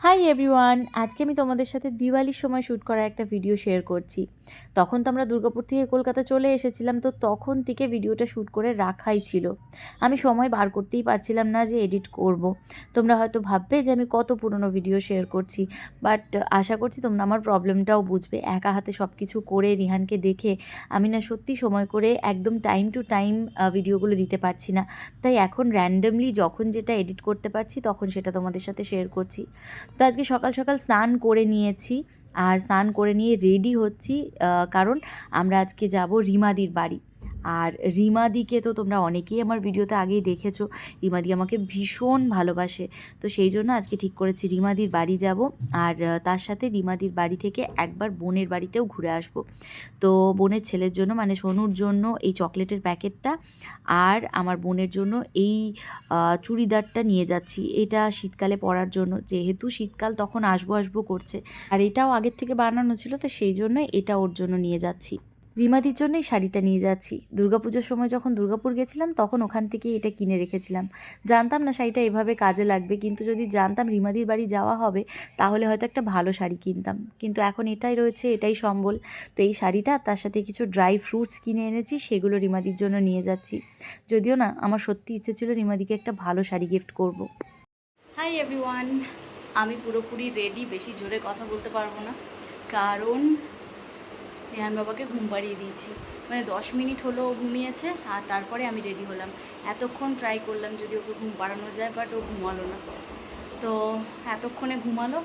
Hi everyone, আজকে আমি তোমাদের সাথে দিওয়ালির সময় শ্যুট করা একটা ভিডিও শেয়ার করছি। তখন তো আমরা দুর্গাপুর থেকে কলকাতা চলে এসেছিলাম, তো তখন থেকে ভিডিওটা শ্যুট করে রাখাই ছিল। আমি সময় বার করতেই পারছিলাম না যে এডিট করব। তোমরা হয়তো ভাববে যে আমি কত পুরনো ভিডিও শেয়ার করছি, বাট আশা করছি তোমরা আমার প্রবলেমটাও বুঝবে। একা হাতে সব কিছু করে রিহানকে দেখে আমি না সত্যি সময় করে একদম টাইম টু টাইম ভিডিওগুলো দিতে পারছি না। তাই এখন র্যান্ডমলি যখন যেটা এডিট করতে পারছি তখন সেটা তোমাদের সাথে শেয়ার করছি। তো আজকে সকাল সকাল স্নান করে নিয়েছি, আর স্নান করে নিয়ে রেডি হচ্ছি, কারণ আমরা আজকে যাব রিমাদির বাড়ি। আর রিমাদিকে তো তোমরা অনেকেই আমার ভিডিওতে আগেই দেখেছো, রিমাদি আমাকে ভীষণ ভালোবাসে। তো সেই জন্য আজকে ঠিক করেছি রিমাদির বাড়ি যাব, আর তার সাথে রিমাদির বাড়ি থেকে একবার বোনের বাড়িতেও ঘুরে আসব। তো বোনের ছেলের জন্য মানে সোনুর জন্য এই চকলেটের প্যাকেটটা, আর আমার বোনের জন্য এই চুড়িদারটা নিয়ে যাচ্ছি। এটা শীতকালে পরার জন্য, যেহেতু শীতকাল তখন আসবো আসবো করছে, আর এটাও আগের থেকে বানানো ছিল, তো সেই জন্য এটা ওর জন্য নিয়ে যাচ্ছি। রিমাদির জন্য এই শাড়িটা নিয়ে যাচ্ছি। দুর্গাপুজোর সময় যখন দুর্গাপুর গেছিলাম তখন ওখান থেকেই এটা কিনে রেখেছিলাম। জানতাম না শাড়িটা এভাবে কাজে লাগবে, কিন্তু যদি জানতাম রিমাদির বাড়ি যাওয়া হবে তাহলে হয়তো একটা ভালো শাড়ি কিনতাম, কিন্তু এখন এটাই রয়েছে, এটাই সম্বল। তো এই শাড়িটা তার সাথে কিছু ড্রাই ফ্রুটস কিনে এনেছি, সেগুলো রিমাদির জন্য নিয়ে যাচ্ছি। যদিও না, আমার সত্যি ইচ্ছে ছিল রিমাদিকে একটা ভালো শাড়ি গিফট করব। হাই এভরিওয়ান, আমি পুরোপুরি রেডি। বেশি জোরে কথা বলতে পারবো না, কারণ রেহান বাবাকে ঘুম পাড়িয়ে দিয়েছি। মানে 10 মিনিট হলো ও ঘুমিয়েছে, আর তারপরে আমি রেডি হলাম। এতক্ষণ ট্রাই করলাম যদি ওকে ঘুম পাড়ানো যায়, বাট ও ঘুমালো না। তো এতক্ষণে ঘুমালো,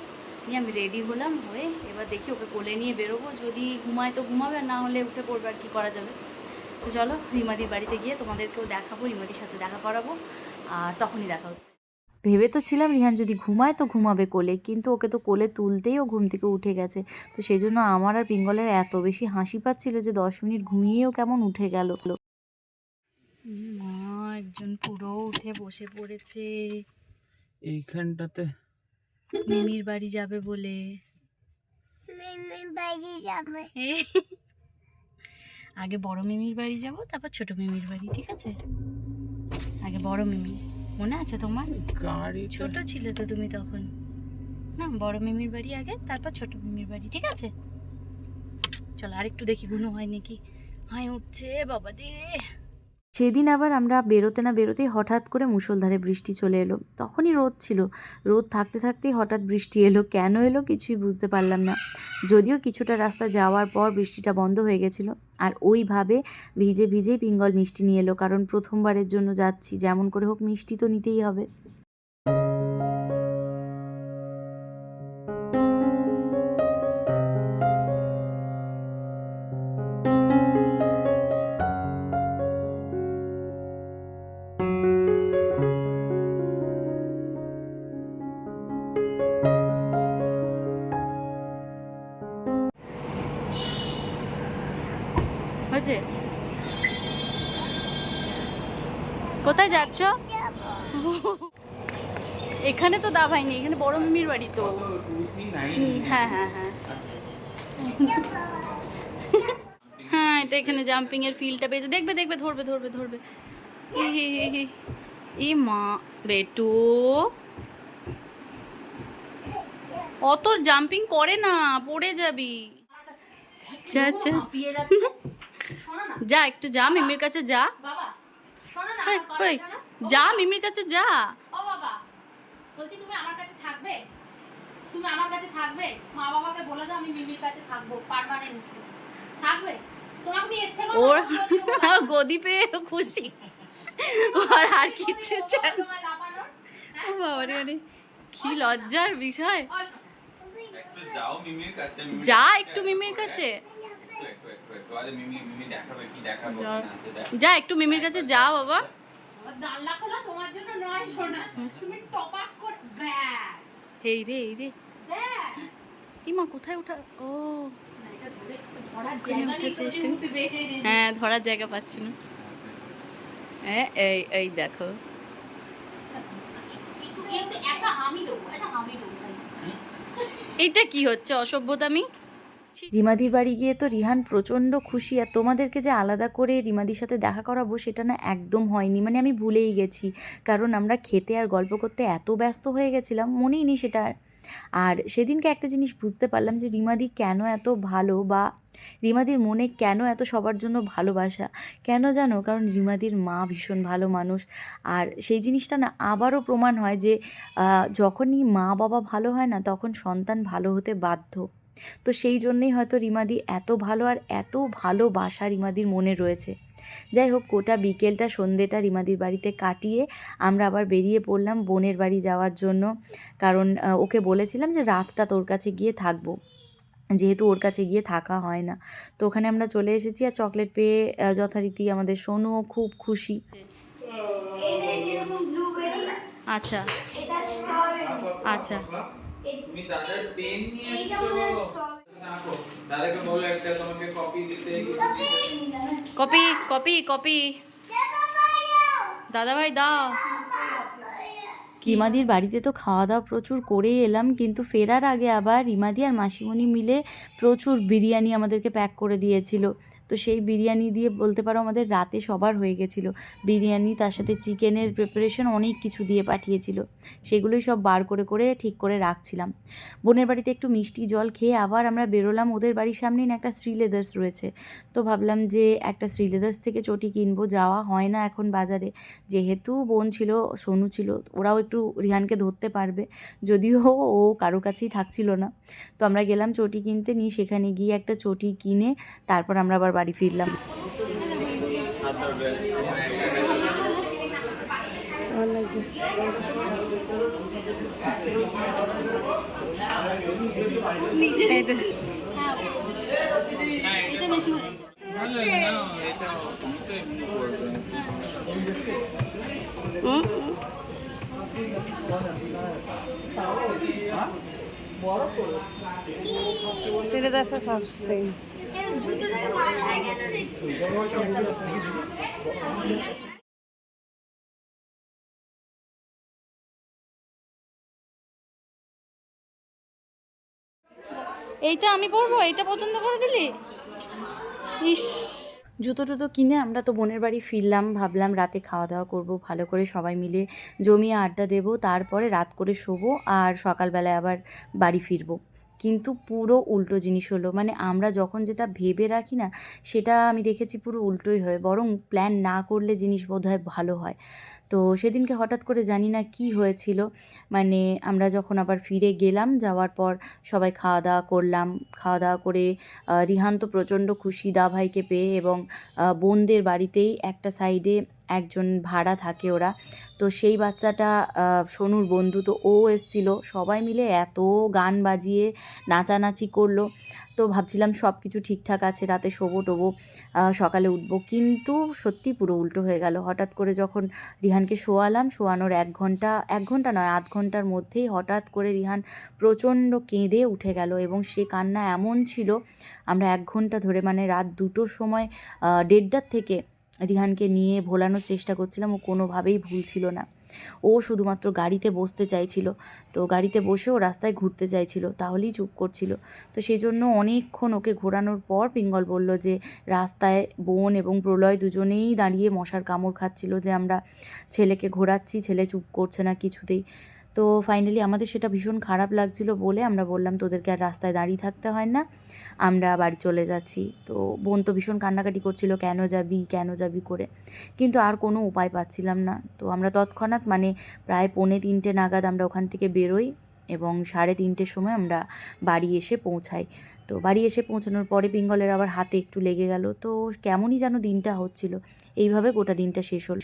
নিয়ে আমি রেডি হলাম, হয়ে এবার দেখি ওকে কোলে নিয়ে বেরোবো। যদি ঘুমায় তো ঘুমাবে, না হলে উঠে পড়বে, আর কী করা যাবে। তো চলো রিমাদির বাড়িতে গিয়ে তোমাদেরকেও দেখাবো, রিমাদির সাথে দেখা করাবো, আর তখনই দেখা হচ্ছে। ভেবে তো ছিলাম রিহান যদি ঘুমায় তো ঘুমাবে কোলে, কিন্তু ওকে তো কোলে তুলতেই ও ঘুম থেকে উঠে গেছে। তো সেই জন্য আমার আর পিঙ্গলের এত বেশি হাসি পাচ্ছিল যে 10 মিনিট ঘুমিয়েও কেমন উঠে গেল। মা একজন পুরো উঠে বসে পড়েছে এইখানটাতে। মিমির বাড়ি যাবে বলে। আগে বড় মিমির বাড়ি যাব, তারপর ছোট মিমির বাড়ি, ঠিক আছে? আগে বড় মিমি, মনে আছে তোমার? ছোট ছিলে তো তুমি তখন। না, বড় মিমির বাড়ি আগে, তারপর ছোট মিমির বাড়ি, ঠিক আছে? চলো আরেকটু দেখি গুনো হয় নাকি। হাই উঠছে বাবা দে। সেদিন আবার আমরা বেরোতে না বেরোতেই হঠাৎ করে মুষলধারে বৃষ্টি চলে এলো। তখনই রোদ ছিল, রোদ থাকতে থাকতেই হঠাৎ বৃষ্টি এলো। কেন এলো কিছুই বুঝতে পারলাম না। যদিও কিছুটা রাস্তা যাওয়ার পর বৃষ্টিটা বন্ধ হয়ে গেছিলো, আর ওইভাবে ভিজে ভিজেই পিঙ্গল মিষ্টি নিয়ে এলো, কারণ প্রথমবারের জন্য যাচ্ছি, যেমন করে হোক মিষ্টি তো নিতেই হবে। হয়েছে? কোথায় যাচ্ছ? এখানে তো দাভাই নেই, এখানে বড় মিমির বাড়ি তো। হ্যাঁ হ্যাঁ হ্যাঁ হ্যাঁ, এটা এখানে জাম্পিং এর ফিল্ডটা পেয়েছে। দেখবে দেখবে, ধরবে ধরবে ধরবে। ই মা, বেটু অত জাম্পিং করে না, পড়ে যাবি। আচ্ছা আচ্ছা, যা একটু যা মিমির কাছে যা। যা মিমির কাছে যা। ও বাবা, বলছি তুমি আমার কাছে থাকবে? তুমি আমার কাছে থাকবে? মা বাবাকে বলে দাও আমি মিমির কাছে থাকবো পার্মানেন্টলি। থাকবে? তোমাকে আমি এর থেকে ওর গদি পেয়ে খুশি, আর আর কিছু চাই। ও বাবা রে, কি লজ্জার বিষয়। একটু যাও মিমির কাছে, যা একটু মিমির কাছে যা, একটু মিমির কাছে যা বাবা। দাল্লা খোলা তোমার জন্য নয় সোনা, তুমি টপাক করে ব্যাস। এই রে এই রে, ইমা কোথায় ওঠা? ও হ্যাঁ, ধরার জায়গা পাচ্ছি না। হ্যাঁ, এই এই দেখো, এইটা কি হচ্ছে অসভ্যতামি। রিমাদির বাড়ি গিয়ে তো রিহান প্রচণ্ড খুশি, আর তোমাদেরকে যে আলাদা করে রিমাদির সাথে দেখা করাবো সেটা না একদম হয়নি। মানে আমি ভুলেই গেছি, কারণ আমরা খেতে আর গল্প করতে এত ব্যস্ত হয়ে গেছিলাম, মনেই নেই সেটা। আর সেদিনকে একটা জিনিস বুঝতে পারলাম যে রিমাদি কেন এত ভালো, বা রিমাদির মনে কেন এত সবার জন্য ভালোবাসা। কেন জানো? কারণ রিমাদির মা ভীষণ ভালো মানুষ। আর সেই জিনিসটা না আবারও প্রমাণ হয় যে যখনই মা বাবা ভালো হয় না, তখন সন্তান ভালো হতে বাধ্য। তো সেই জন্যেই হয়তো রিমাদি এত ভালো, আর এত ভালোবাসা রিমাদির মনে রয়েছে। যাই হোক, গোটা বিকেলটা সন্ধেটা রিমাদির বাড়িতে কাটিয়ে আমরা আবার বেরিয়ে পড়লাম বোনের বাড়ি যাওয়ার জন্য। কারণ ওকে বলেছিলাম যে রাতটা তোর কাছে গিয়ে থাকবো, যেহেতু ওর কাছে গিয়ে থাকা হয় না। তো ওখানে আমরা চলে এসেছি, আর চকলেট পেয়ে যথারীতি আমাদের সোনুও খুব খুশি। আচ্ছা আচ্ছা, তুমি দাদার পেন নিয়ে এসছো, দেখো দাদাকে বলো একটা তোমাকে কপি দিতে। কপি কপি কপি দাদা ভাই দাও। রিমাদির বাড়িতে তো খাওয়া দাওয়া প্রচুর করেই এলাম, কিন্তু ফেরার আগে আবার রিমাদি আর মাসিমণি মিলে প্রচুর বিরিয়ানি আমাদেরকে প্যাক করে দিয়েছিল। তো সেই বিরিয়ানি দিয়ে বলতে পারো আমাদের রাতে সবার হয়ে গেছিলো। বিরিয়ানি, তার সাথে চিকেনের প্রিপারেশন, অনেক কিছু দিয়ে পাঠিয়েছিল। সেগুলোই সব বার করে করে ঠিক করে রাখছিলাম। বোনের বাড়িতে একটু মিষ্টি জল খেয়ে আবার আমরা বেরোলাম। ওদের বাড়ির সামনেই না একটা শ্রীলেদার্স রয়েছে, তো ভাবলাম যে একটা শ্রীলেদার্স থেকে চটি কিনবো। যাওয়া হয় না এখন বাজারে, যেহেতু বোন ছিল, সোনু ছিল, ওরাও একটু রিহানকে ধরতে পারবে, যদিও ও কারো কাছেই থাকছিল না। তো আমরা গেলাম চটি কিনতে, নিয়ে সেখানে গিয়ে একটা চটি কিনে তারপর আমরা আবার বাড়ি ফিরলাম। এটা বেশি ভালো। ভালো না এটা, তুমি তো এমনি করবে। শ্রীলেদার্স সব সেম। এইটা আমি পরবো, এইটা পছন্দ করে দিলি। ইস, জুতো টুতো কিনে আমরা তো বোনের বাড়ি ফিরলাম। ভাবলাম রাতে খাওয়া দাওয়া করব, ভালো করে সবাই মিলে জমিয়ে আড্ডা দেবো, তারপরে রাত করে শোবো, আর সকালবেলায় আবার বাড়ি ফিরবো। কিন্তু পুরো উল্টো জিনিস হলো। মানে আমরা যখন যেটা ভেবে রাখি না, সেটা আমি দেখেছি পুরো উল্টোই হয়। বরং প্ল্যান না করলে জিনিস বোধহয় ভালো হয়। তো সেদিনকে হঠাৎ করে জানি না কি হয়েছিল, মানে আমরা যখন আবার ফিরে গেলাম, যাওয়ার পর সবাই খাওয়া দাওয়া করলাম। খাওয়া দাওয়া করে রিহান তো প্রচণ্ড খুশি দা ভাইকে পেয়ে, এবং বোনদের বাড়িতেই একটা সাইডে একজন ভাড়া থাকে ওরা। তো সেই বাচ্চাটা সোনুর বন্ধু, তো ও এসেছিলো। সবাই মিলে এত গান বাজিয়ে নাচানাচি করলো। তো ভাবছিলাম সব কিছু ঠিকঠাক আছে, রাতে শোবো টোবো, সকালে উঠবো। কিন্তু সত্যি পুরো উল্টো হয়ে গেল। হঠাৎ করে যখন রিহানকে শোয়ালাম, শোয়ানোর 1 ঘন্টা নয়, আধ ঘন্টার মধ্যেই হঠাৎ করে রিহান প্রচণ্ড কেঁদে উঠে গেল, এবং সে কান্না এমন ছিল, আমরা 1 ঘন্টা ধরে, মানে রাত 2টোর সময় 1:30টার থেকে রিহানকে নিয়ে ভোলানোর চেষ্টা করছিলাম। ও কোনোভাবেই ভুলছিল না। ও শুধুমাত্র গাড়িতে বসতে চাইছিল। তো গাড়িতে বসেও রাস্তায় ঘুরতে চাইছিল, তাহলেই চুপ করছিল। তো সেই জন্য অনেকক্ষণ ওকে ঘোরানোর পর পিঙ্গল বলল যে রাস্তায় বোন এবং প্রলয় দুজনেই দাঁড়িয়ে মশার কামড় খাচ্ছিল, যে আমরা ছেলেকে ঘোরাচ্ছি, ছেলে চুপ করছে না কিছুতেই। তো ফাইনালি আমাদের সেটা ভীষণ খারাপ লাগছিল বলে আমরা বললাম তোদেরকে আর রাস্তায় দাঁড়িয়ে থাকতে হয় না, আমরা বাড়ি চলে যাচ্ছি। তো বোন তো ভীষণ কান্নাকাটি করছিল, কেন যাবি কেন যাবি করে, কিন্তু আর কোনো উপায় পাচ্ছিলাম না। তো আমরা তৎক্ষণাৎ, মানে প্রায় 2:45 নাগাদ আমরা ওখান থেকে বেরোই, এবং 3:30টার সময় আমরা বাড়ি এসে পৌঁছাই। তো বাড়ি এসে পৌঁছানোর পরে পিঙ্গলের আবার হাতে একটু লেগে গেল। তো কেমনই যেন দিনটা হচ্ছিল। এইভাবে গোটা দিনটা শেষ হলো।